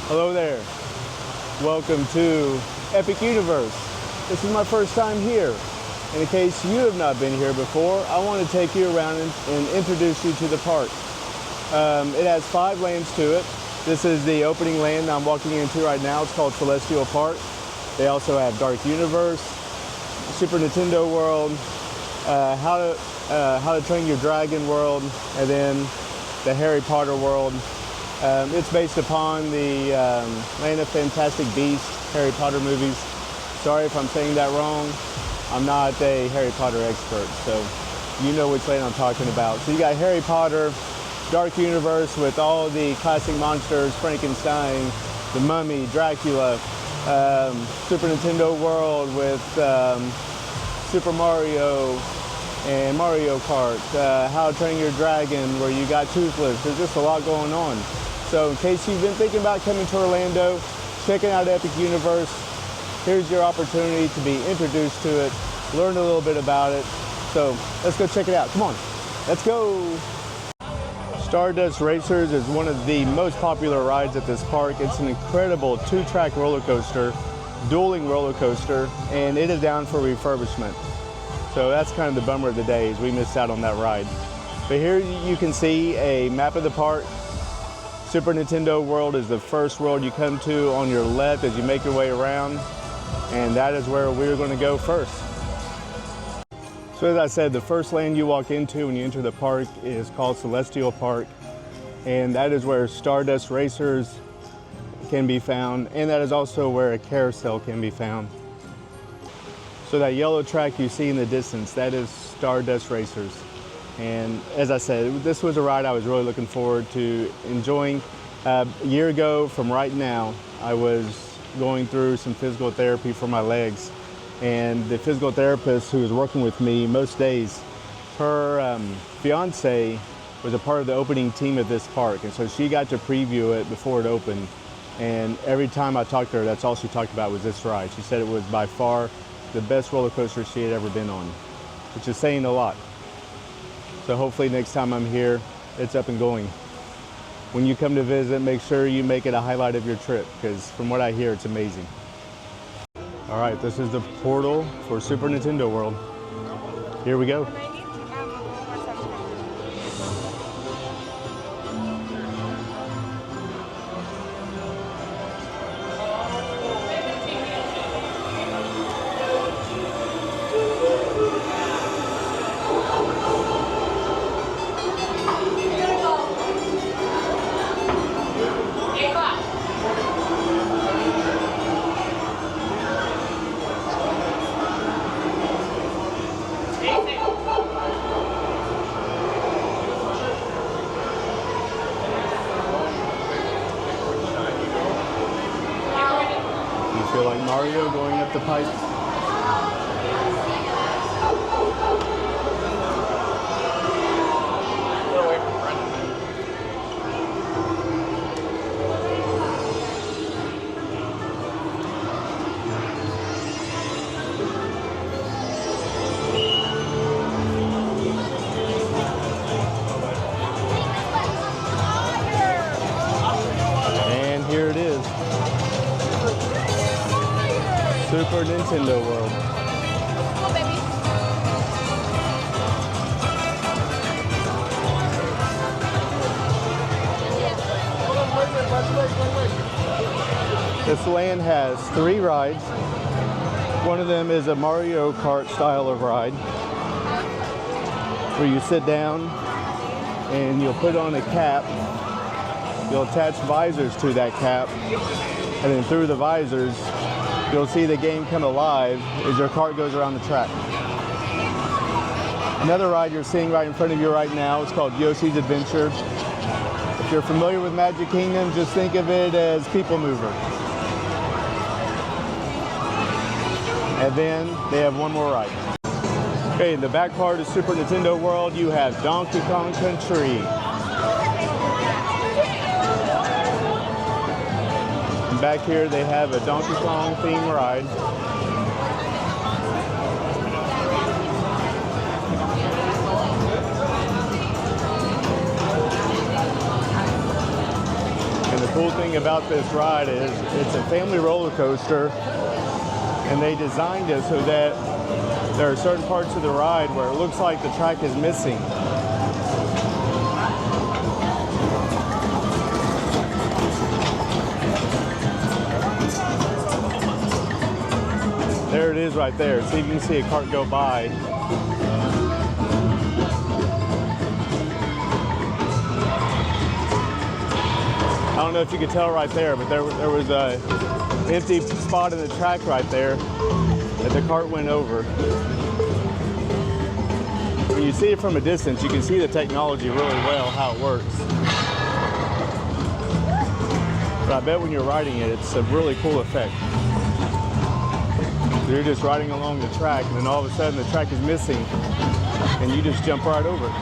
Hello there. Welcome to Epic Universe. This is my first time here. And in case you have not been here before, I want to take you around and introduce you to the park. It has 5 lanes to it. This is the opening lane I'm walking into right now. It's called Celestial Park. They also have Dark Universe, Super Nintendo World, How to Train Your Dragon World, and then the Harry Potter World. It's based upon the Land of Fantastic Beasts, Harry Potter movies. Sorry if I'm saying that wrong. I'm not a Harry Potter expert, so you know which lane I'm talking about. So you got Harry Potter, Dark Universe with all the classic monsters, Frankenstein, the Mummy, Dracula, Super Nintendo World with Super Mario and Mario Kart, How to Train Your Dragon where you got Toothless. There's just a lot going on. So in case you've been thinking about coming to Orlando, checking out Epic Universe, here's your opportunity to be introduced to it, learn a little bit about it. So let's go check it out. Come on, let's go. Stardust Racers is one of the most popular rides at this park. It's an incredible 2-track roller coaster, dueling roller coaster, and it is down for refurbishment. So that's kind of the bummer of the day, is we missed out on that ride. But here you can see a map of the park. Super Nintendo World is the first world you come to on your left as you make your way around, and that is where we're going to go first. So as I said, the first lane you walk into when you enter the park is called Celestial Park, and that is where Stardust Racers can be found, and that is also where a carousel can be found. So that yellow track you see in the distance, that is Stardust Racers. And as I said, this was a ride I was really looking forward to enjoying. A year ago from right now, I was going through some physical therapy for my legs. And the physical therapist who was working with me most days, her fiance was a part of the opening team of this park. And so she got to preview it before it opened. And every time I talked to her, that's all she talked about was this ride. She said it was by far the best roller coaster she had ever been on, which is saying a lot. So hopefully next time I'm here, it's up and going. When you come to visit, make sure you make it a highlight of your trip, because from what I hear, it's amazing. All right, this is the portal for Super Nintendo World. Here we go. Feel like Mario going up the pipe. And here it is. Super Nintendo World. Go, baby. This land has 3 rides. One of them is a Mario Kart style of ride, where you sit down and you'll put on a cap. You'll attach visors to that cap, and then through the visors, you'll see the game come alive as your cart goes around the track. Another ride you're seeing right in front of you right now is called Yoshi's Adventure. If you're familiar with Magic Kingdom, just think of it as People Mover. And then they have one more ride. Okay, in the back part of Super Nintendo World, you have Donkey Kong Country. And back here, they have a Donkey Kong theme ride. cool thing about this ride is it's a family roller coaster, and they designed it so that there are certain parts of the ride where it looks like the track is missing. There it is right there. See if you can see a cart go by. I don't know if you could tell right there, but there was a empty spot in the track right there that the cart went over. When you see it from a distance, you can see the technology really well, how it works. But I bet when you're riding it, it's a really cool effect. You're just riding along the track, and then all of a sudden the track is missing, and you just jump right over it.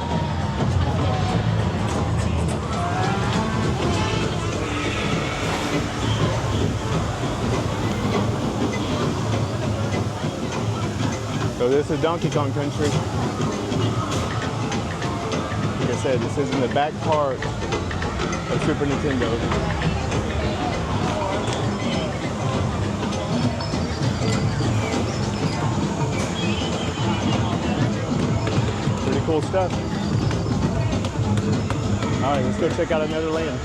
So this is Donkey Kong Country. Like I said, this is in the back part of Super Nintendo. Pretty cool stuff. All right, let's go check out another land.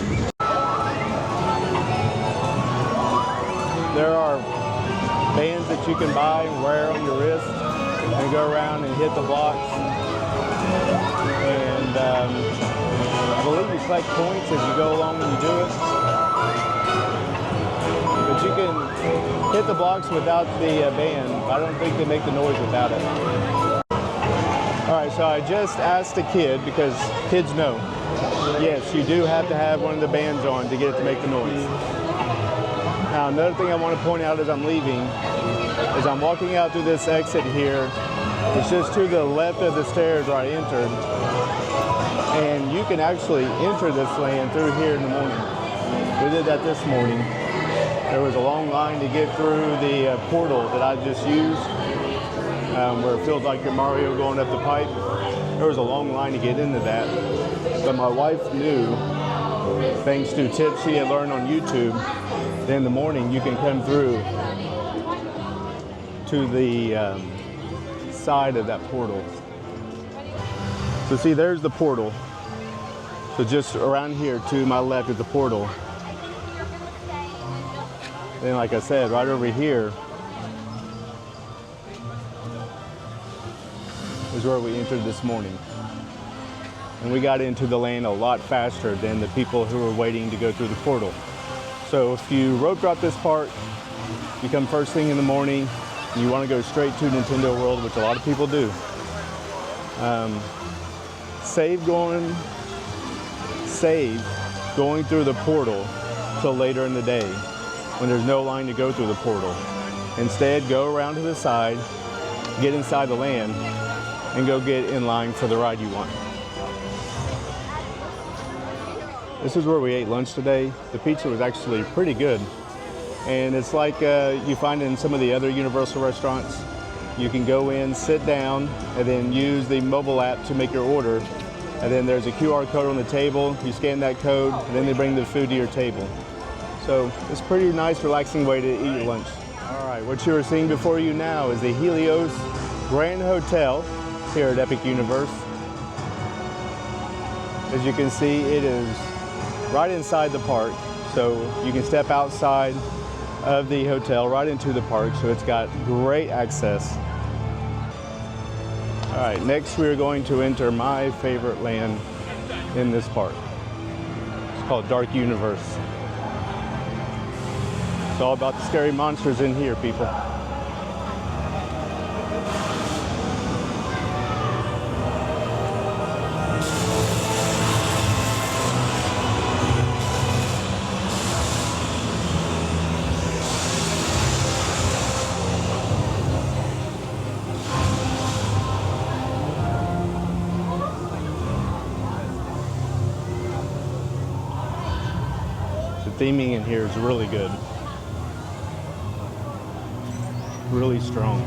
There are bands that you can buy and wear on your wrist and go around and hit the blocks. And I believe you collect points as you go along when you do it. But you can hit the blocks without the band. I don't think they make the noise without it. All right, so I just asked a kid, because kids know. Yes, you do have to have one of the bands on to get it to make the noise. Now, another thing I want to point out as I'm leaving is I'm walking out through this exit here. It's just to the left of the stairs where I entered. And you can actually enter this land through here in the morning. We did that this morning. There was a long line to get through the portal that I just used, where it feels like you're Mario going up the pipe. There was a long line to get into that. But my wife knew, thanks to tips she had learned on YouTube, that in the morning you can come through to the side of that portal. So see, there's the portal. So just around here to my left is the portal. Then, like I said, right over here is where we entered this morning. And we got into the lane a lot faster than the people who were waiting to go through the portal. So if you rope drop this part, you come first thing in the morning, and you want to go straight to Nintendo World, which a lot of people do. Save going through the portal till later in the day when there's no line to go through the portal. Instead, go around to the side, get inside the land, and go get in line for the ride you want. This is where we ate lunch today. The pizza was actually pretty good. And it's like you find in some of the other Universal restaurants. You can go in, sit down, and then use the mobile app to make your order. And then there's a QR code on the table. You scan that code, and then they bring the food to your table. So it's a pretty nice, relaxing way to eat your lunch. All right, what you are seeing before you now is the Helios Grand Hotel here at Epic Universe. As you can see, it is right inside the park. So you can step outside of the hotel right into the park. So it's got great access. All right, next we are going to enter my favorite land in this park. It's called Dark Universe. It's all about the scary monsters in here, people. The theming in here is really good. Really strong.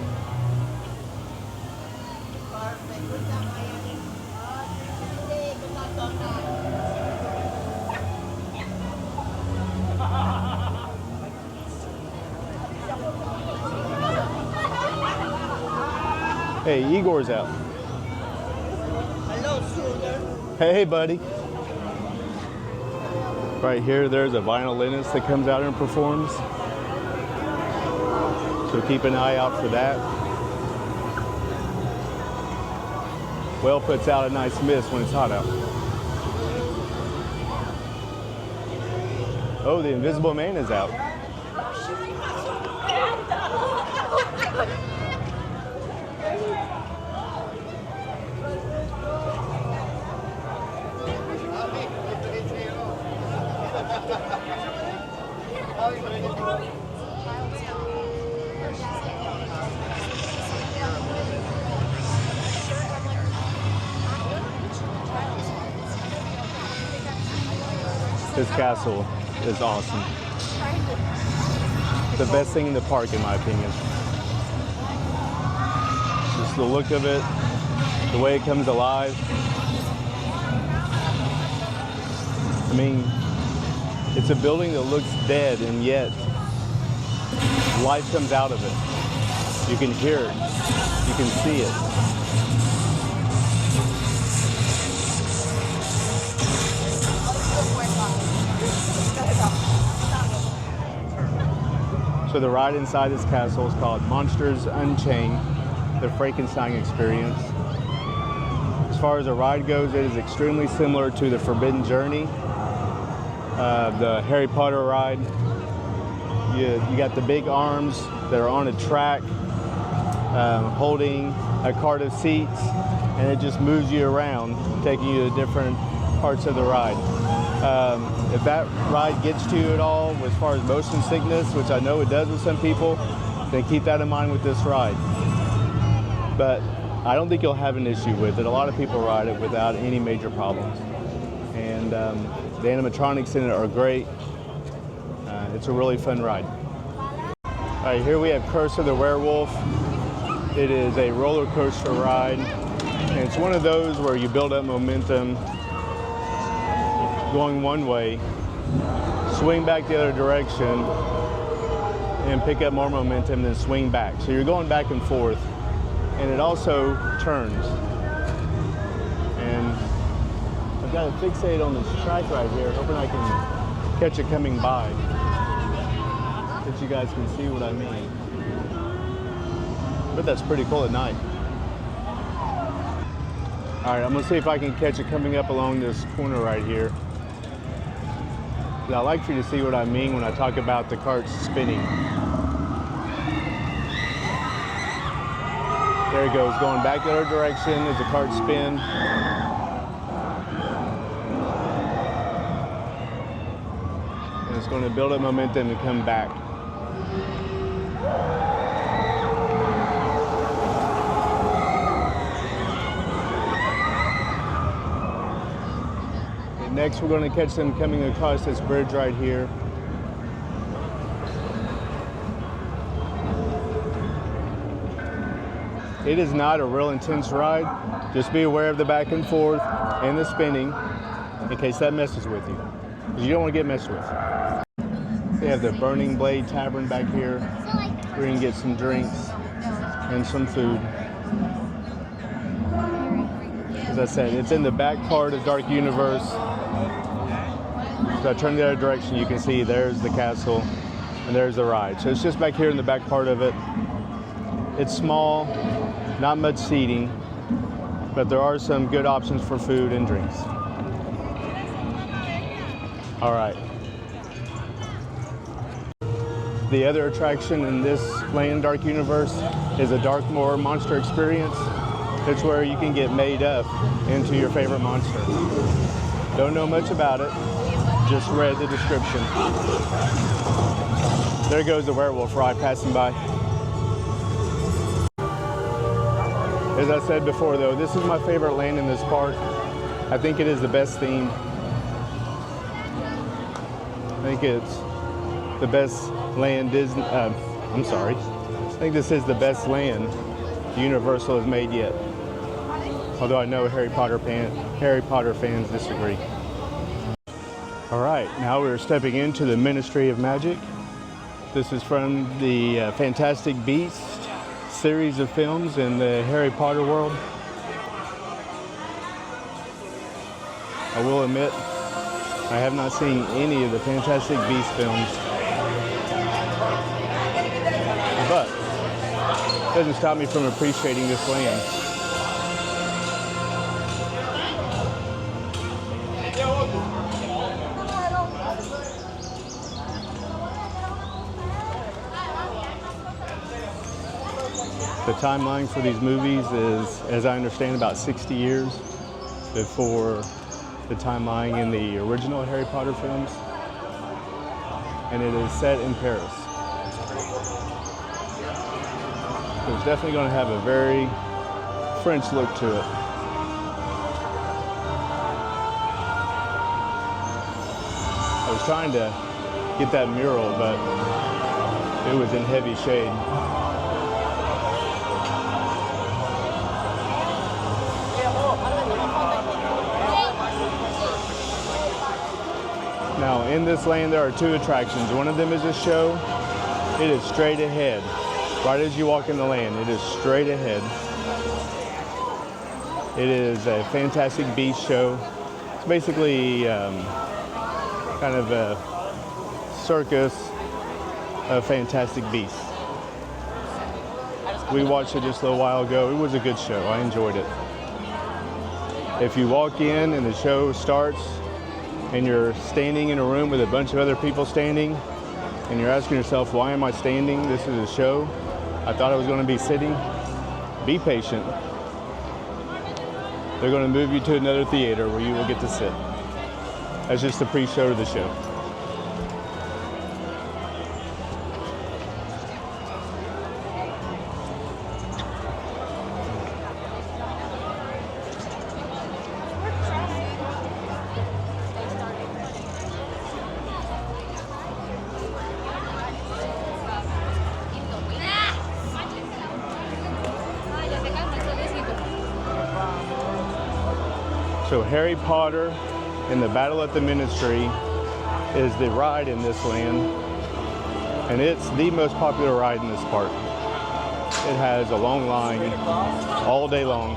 Hey, Igor's out. Hello, sugar. Hey, buddy. Right here, there's a violinist that comes out and performs. So keep an eye out for that. Well puts out a nice mist when it's hot out. Oh, the Invisible Man is out. This castle is awesome. The best thing in the park, in my opinion. Just the look of it, the way it comes alive. I mean, it's a building that looks dead, and yet life comes out of it. You can hear it. You can see it. So the ride inside this castle is called Monsters Unchained, the Frankenstein Experience. As far as the ride goes, it is extremely similar to the Forbidden Journey, the Harry Potter ride. You got the big arms that are on a track, holding a cart of seats, and it just moves you around, taking you to different parts of the ride. If that ride gets to you at all as far as motion sickness, which I know it does with some people, then keep that in mind with this ride. But I don't think you'll have an issue with it. A lot of people ride it without any major problems. And the animatronics in it are great. It's a really fun ride. All right, here we have Curse of the Werewolf. It is a roller coaster ride. And it's one of those where you build up momentum going one way, swing back the other direction, and pick up more momentum, then swing back. So you're going back and forth, and it also turns. And I've got it fixated on this track right here, hoping I can catch it coming by, that you guys can see what I mean. But that's pretty cool at night. All right, I'm gonna see if I can catch it coming up along this corner right here. I'd like for you to see what I mean when I talk about the cart spinning. There it goes, going back the other direction as the cart spin. And it's going to build up momentum and come back. Next, we're going to catch them coming across this bridge right here. It is not a real intense ride. Just be aware of the back and forth and the spinning in case that messes with you, because you don't want to get messed with. They have the Burning Blade Tavern back here. We're going to get some drinks and some food. As I said, it's in the back part of Dark Universe. So I turn the other direction, you can see there's the castle and there's the ride. So it's just back here in the back part of it. It's small, not much seating, but there are some good options for food and drinks. All right. The other attraction in this Land Dark Universe is a Darkmoor Monster Experience. It's where you can get made up into your favorite monster. Don't know much about it, just read the description. There goes the werewolf ride passing by. As I said before though, this is my favorite land in this park. I think it is the best theme. I think it's the best land Disney, I'm sorry. I think this is the best land Universal has made yet. Although I know Harry Potter fans disagree. All right, now we're stepping into the Ministry of Magic. This is from the Fantastic Beasts series of films in the Harry Potter world. I will admit, I have not seen any of the Fantastic Beasts films, but it doesn't stop me from appreciating this land. The timeline for these movies is, as I understand, about 60 years before the timeline in the original Harry Potter films. And it is set in Paris. So it's definitely going to have a very French look to it. I was trying to get that mural, but it was in heavy shade. Now, in this land, there are two attractions. One of them is a show. It is straight ahead. Right as you walk in the land, it is straight ahead. It is a Fantastic Beasts show. It's basically kind of a circus of Fantastic Beasts. We watched it just a little while ago. It was a good show. I enjoyed it. If you walk in and the show starts, and you're standing in a room with a bunch of other people standing, and you're asking yourself, why am I standing? This is a show. I thought I was going to be sitting. Be patient. They're going to move you to another theater where you will get to sit. That's just the pre-show to the show. So Harry Potter and the Battle at the Ministry is the ride in this land, and it's the most popular ride in this park. It has a long line all day long,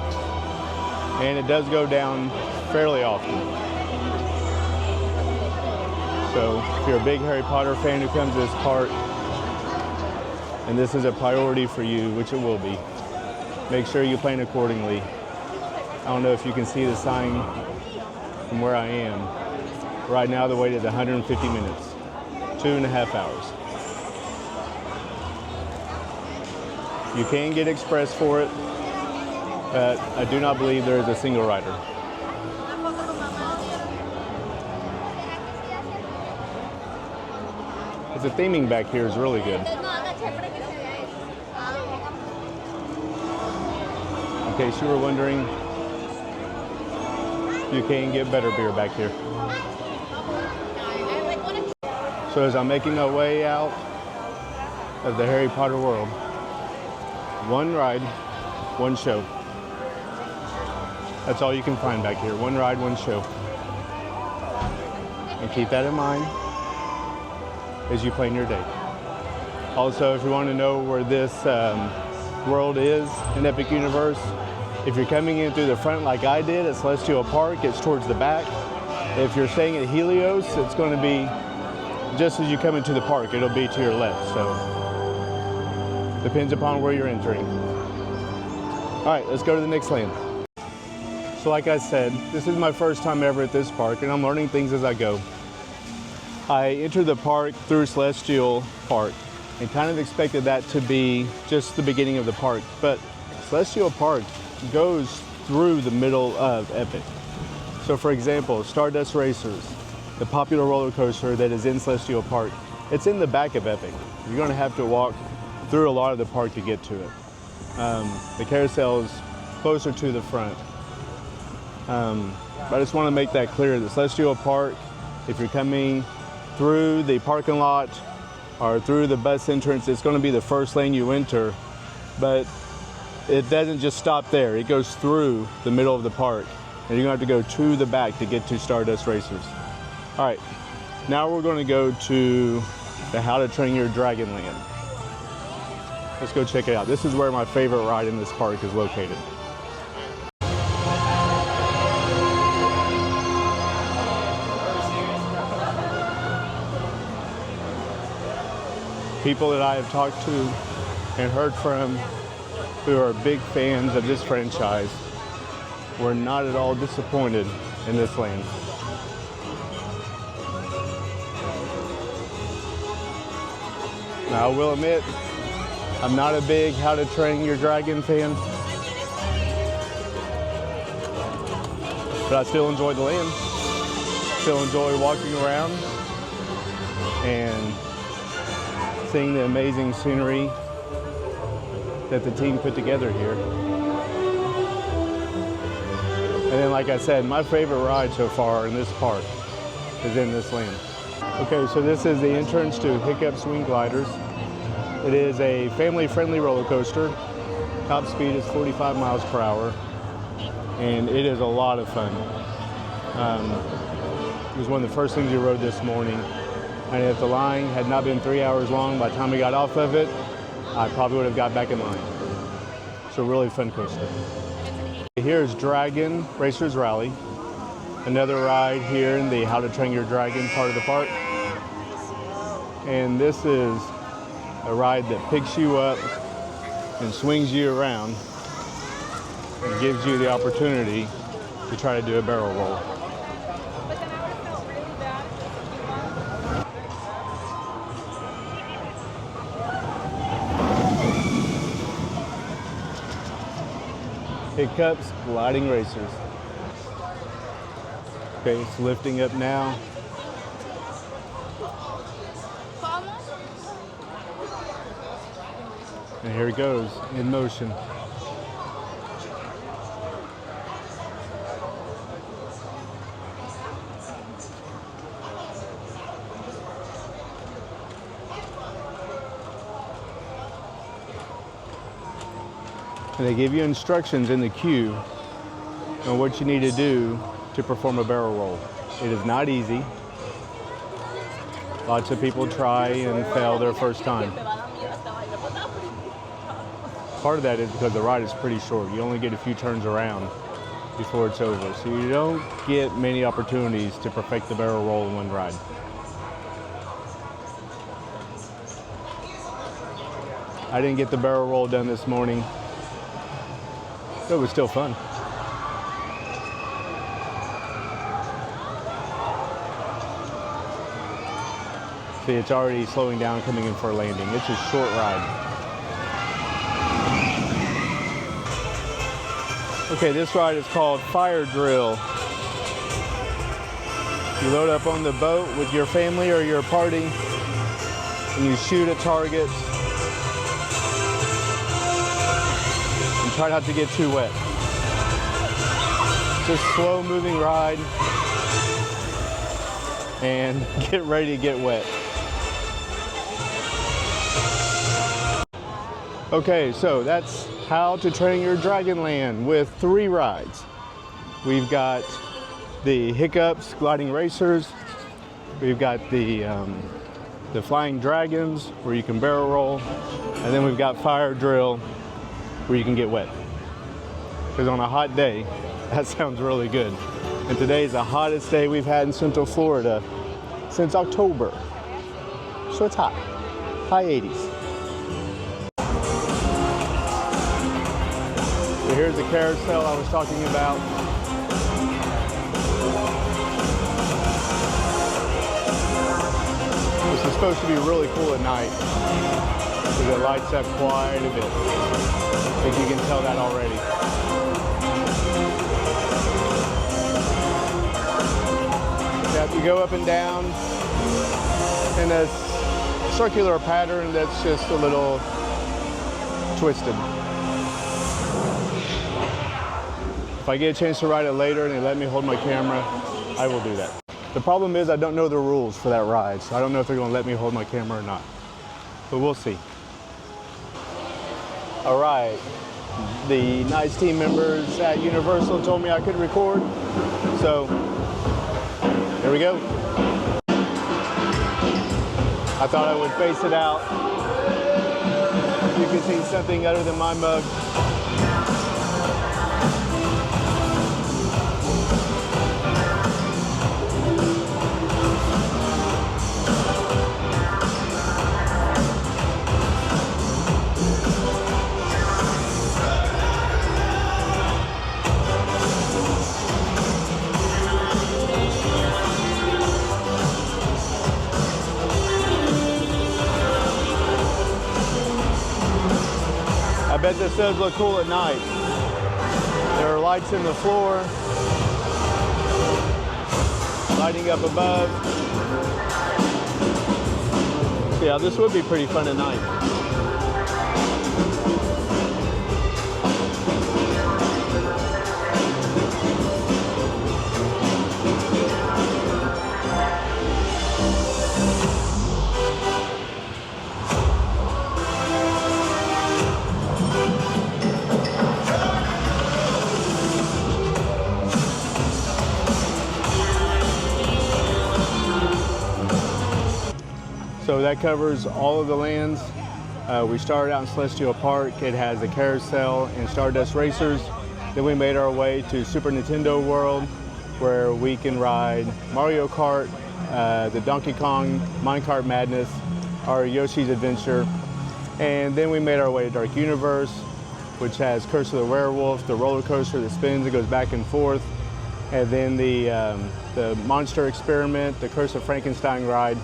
and it does go down fairly often. So if you're a big Harry Potter fan who comes to this park, and this is a priority for you, which it will be, make sure you plan accordingly. I don't know if you can see the sign from where I am. Right now the wait is 150 minutes, 2.5 hours. You can get express for it, but I do not believe there is a single rider. The theming back here is really good. In case you were wondering, you can get better beer back here. So as I'm making my way out of the Harry Potter world, one ride, one show. That's all you can find back here. One ride, one show. And keep that in mind as you plan your day. Also, if you want to know where this world is in Epic Universe, if you're coming in through the front like I did at Celestial Park, it's towards the back. If you're staying at Helios, it's going to be just as you come into the park. It'll be to your left, so depends upon where you're entering. All right, let's go to the next land. So like I said, this is my first time ever at this park, and I'm learning things as I go. I entered the park through Celestial Park and kind of expected that to be just the beginning of the park, but Celestial Park goes through the middle of Epic. So for example, Stardust Racers, the popular roller coaster that is in Celestial Park, it's in the back of Epic. You're going to have to walk through a lot of the park to get to it. The carousel is closer to the front. But I just want to make that clear that Celestial Park, if you're coming through the parking lot or through the bus entrance, it's going to be the first lane you enter, but it doesn't just stop there. It goes through the middle of the park, and you're going to have to go to the back to get to Stardust Racers. All right, now we're going to go to the How to Train Your Dragon land. Let's go check it out. This is where my favorite ride in this park is located. People that I have talked to and heard from who are big fans of this franchise were not at all disappointed in this land. Now, I will admit, I'm not a big How to Train Your Dragon fan, but I still enjoy the land. Still enjoy walking around and seeing the amazing scenery that the team put together here. And then, like I said, my favorite ride so far in this park is in this land. Okay, so this is the entrance to Hiccup Swing Gliders. It is a family-friendly roller coaster. Top speed is 45 miles per hour, and it is a lot of fun. It was one of the first things we rode this morning, and if the line had not been 3 hours long by the time we got off of it, I probably would have got back in line. So really fun coaster. Here's Dragon Racers Rally, another ride here in the How to Train Your Dragon part of the park. And this is a ride that picks you up and swings you around and gives you the opportunity to try to do a barrel roll. But then I would have felt really bad if you Hiccups Gliding Racers. Okay, it's lifting up now. And here it goes, in motion. And they give you instructions in the queue on what you need to do to perform a barrel roll. It is not easy. Lots of people try and fail their first time. Part of that is because the ride is pretty short. You only get a few turns around before it's over. So you don't get many opportunities to perfect the barrel roll in one ride. I didn't get the barrel roll done this morning. It was still fun. See, it's already slowing down coming in for a landing. It's a short ride. Okay, this ride is called Fire Drill. You load up on the boat with your family or your party and you shoot at targets and try not to get too wet. It's a slow moving ride and get ready to get wet. Okay, so that's How to Train Your Dragon Land with 3 rides. We've got the Hiccups Gliding Racers. We've got the Flying Dragons where you can barrel roll. And then we've got Fire Drill where you can get wet. Because on a hot day, that sounds really good. And today is the hottest day we've had in Central Florida since October. So it's hot, high 80s. So here's the carousel I was talking about. This is supposed to be really cool at night because it lights up quite a bit. I think you can tell that already. Now, if you go up and down in a circular pattern that's just a little twisted. If I get a chance to ride it later and they let me hold my camera, I will do that. The problem is I don't know the rules for that ride, so I don't know if they're going to let me hold my camera or not. But we'll see. All right. The nice team members at Universal told me I could record, so here we go. I thought I would face it out You can see something other than my mug. I bet this does look cool at night. There are lights in the floor, lighting up above. Yeah, this would be pretty fun at night. So that covers all of the lands. We started out in Celestial Park. It has a carousel and Stardust Racers. Then we made our way to Super Nintendo World, where we can ride Mario Kart, the Donkey Kong Minecart Madness, our Yoshi's Adventure. And then we made our way to Dark Universe, which has Curse of the Werewolf, the roller coaster that spins and goes back and forth. And then the Monster Experiment, the Curse of Frankenstein ride,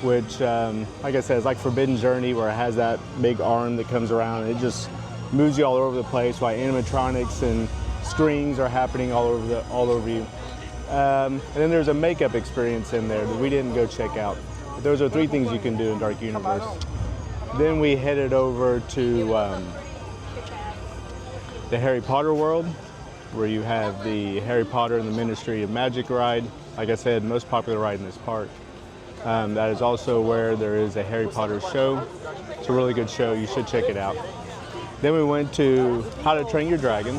which, like I said, is like Forbidden Journey, where it has that big arm that comes around. And it just moves you all over the place, while animatronics and strings are happening all over you. And then there's a makeup experience in there that we didn't go check out. But those are 3 things you can do in Dark Universe. Then we headed over to the Harry Potter world, where you have the Harry Potter and the Ministry of Magic ride. Like I said, most popular ride in this park. That is also where there is a Harry Potter show. It's a really good show. You should check it out. Then we went to How to Train Your Dragon.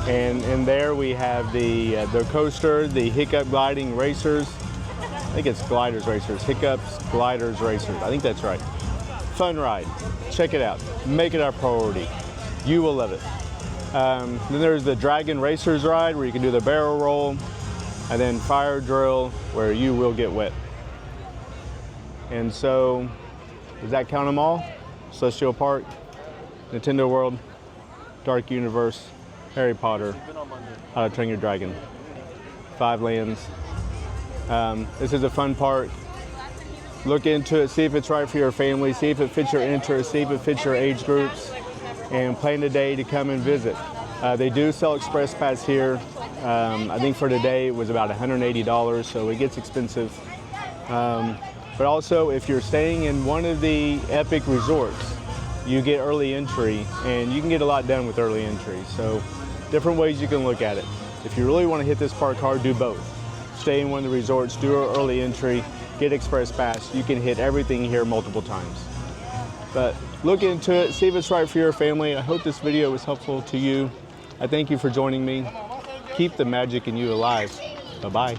And in there we have the coaster, the Hiccup Gliding Racers. I think it's Gliders Racers. Hiccups, Gliders Racers. I think that's right. Fun ride. Check it out. Make it our priority. You will love it. Then there's the Dragon Racers ride, where you can do the barrel roll. And then Fire Drill, where you will get wet. And so, does that count them all? Celestial Park, Nintendo World, Dark Universe, Harry Potter, How to Train Your Dragon. 5 lands. This is a fun park. Look into it, see if it's right for your family, see if it fits your interests, see if it fits your age groups, and plan a day to come and visit. They do sell express pass here. I think for today it was about $180, so it gets expensive. But also, if you're staying in one of the epic resorts, you get early entry, and you can get a lot done with early entry. So different ways you can look at it. If you really want to hit this park hard, do both. Stay in one of the resorts, do early entry, get express pass. You can hit everything here multiple times. But look into it, see if it's right for your family. I hope this video was helpful to you. I thank you for joining me. Keep the magic in you alive. Bye-bye.